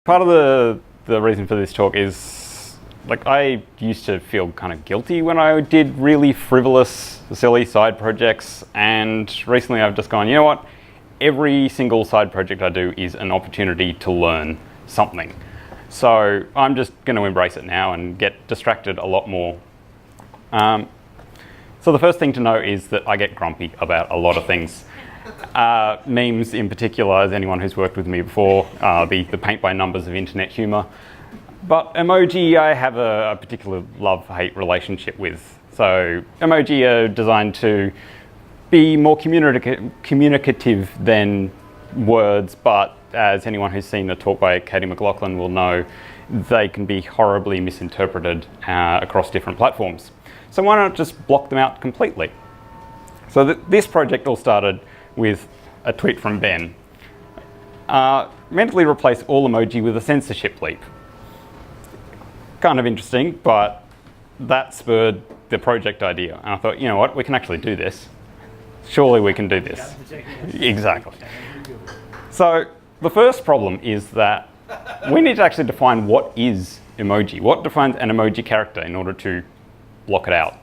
Part of the reason for this talk is, like, I used to feel kind of guilty when I did really frivolous, silly side projects, and recently I've just gone, you know what? Every single side project I do is an opportunity to learn something. So I'm just going to embrace it now and get distracted a lot more. So the first thing to know is that I get grumpy about a lot of things. Memes in particular, as anyone who's worked with me before, the paint by numbers of internet humour. But emoji I have a particular love-hate relationship with. So emoji are designed to be more communicative than words, but as anyone who's seen a talk by Katie McLaughlin will know, they can be horribly misinterpreted across different platforms. So why not just block them out completely? So this project all started with a tweet from Ben. Mentally replace all emoji with a censorship leap. Kind of interesting, but that spurred the project idea. And I thought, you know what, we can actually do this. Surely we can do this. Exactly. So the first problem is that we need to actually define what is emoji. What defines an emoji character in order to block it out?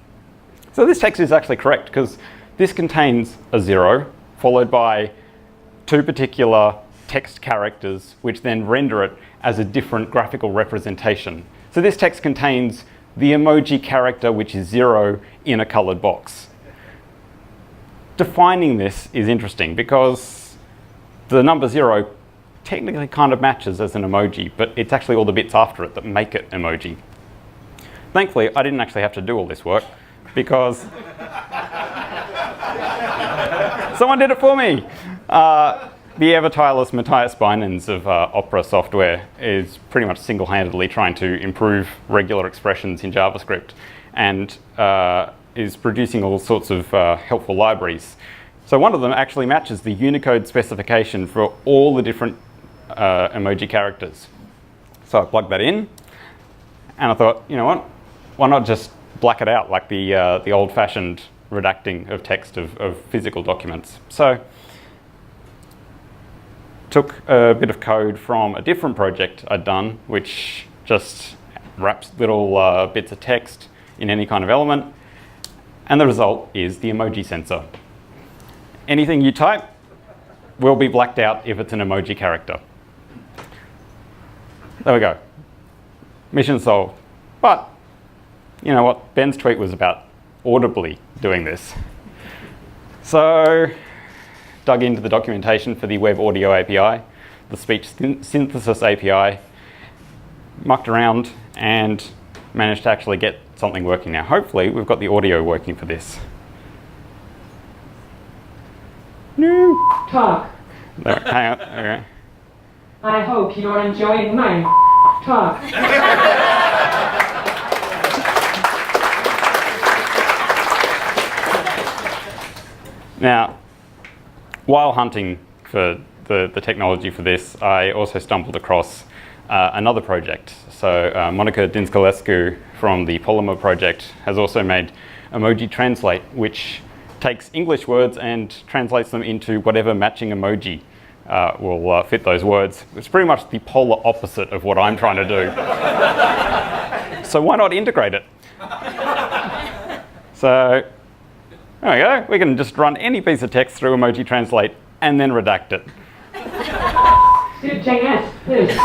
So this text is actually correct because this contains a 0 followed by two particular text characters which then render it as a different graphical representation. So this text contains the emoji character which is 0 in a coloured box. Defining this is interesting because the number 0 technically kind of matches as an emoji, but it's actually all the bits after it that make it emoji. Thankfully, I didn't actually have to do all this work because someone did it for me. The ever-tireless Matthias Beinens of Opera software is pretty much single-handedly trying to improve regular expressions in JavaScript and is producing all sorts of helpful libraries. So one of them actually matches the Unicode specification for all the different emoji characters. So I plugged that in and I thought, you know what, why not just black it out like the old-fashioned redacting of text of physical documents. So took a bit of code from a different project I'd done, which just wraps little bits of text in any kind of element, and the result is the emoji censor. Anything you type will be blacked out if it's an emoji character. There we go. Mission solved. But you know what? Ben's tweet was about audibly doing this. So dug into the documentation for the Web Audio API, the Speech Synthesis API, mucked around and managed to actually get something working now. Hopefully we've got the audio working for this. No. Talk. There, hang on. Okay. I hope you're enjoying my talk. Now, while hunting for the technology for this, I also stumbled across another project. So Monica Dinsculescu from the Polymer project has also made Emoji Translate, which takes English words and translates them into whatever matching emoji will fit those words. It's pretty much the polar opposite of what I'm trying to do. So why not integrate it? So there we go. We can just run any piece of text through Emoji Translate and then redact it. JS is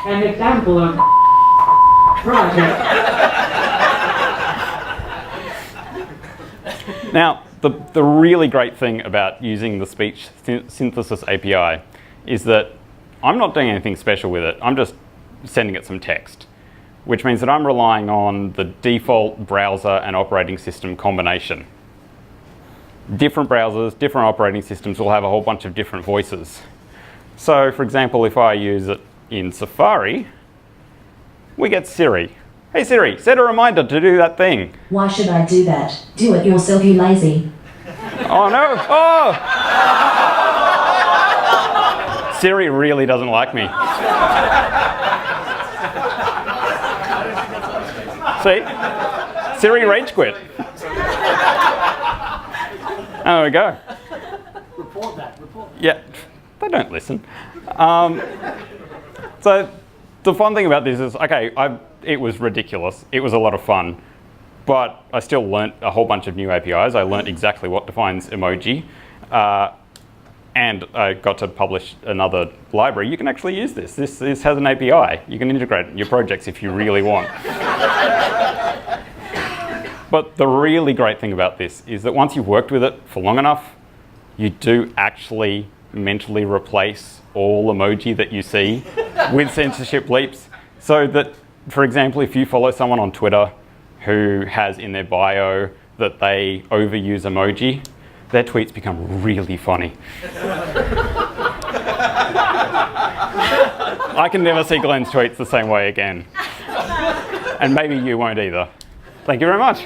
an example of project. Now, the really great thing about using the Speech Synthesis API is that I'm not doing anything special with it. I'm just sending it some text, which means that I'm relying on the default browser and operating system combination. Different browsers, different operating systems will have a whole bunch of different voices. So, for example, if I use it in Safari, we get Siri. Hey Siri, set a reminder to do that thing. Why should I do that? Do it yourself, you lazy. Oh no! Oh! Siri really doesn't like me. See? Siri rage quit. There we go. Report that. Yeah, they don't listen. So the fun thing about this is, okay, it was ridiculous. It was a lot of fun. But I still learnt a whole bunch of new APIs. I learnt exactly what defines emoji. And I got to publish another library. You can actually use this. This has an API. You can integrate it in your projects if you really want. But the really great thing about this is that once you've worked with it for long enough, you do actually mentally replace all emoji that you see with censorship leaps. So that, for example, if you follow someone on Twitter who has in their bio that they overuse emoji, their tweets become really funny. I can never see Glenn's tweets the same way again. And maybe you won't either. Thank you very much.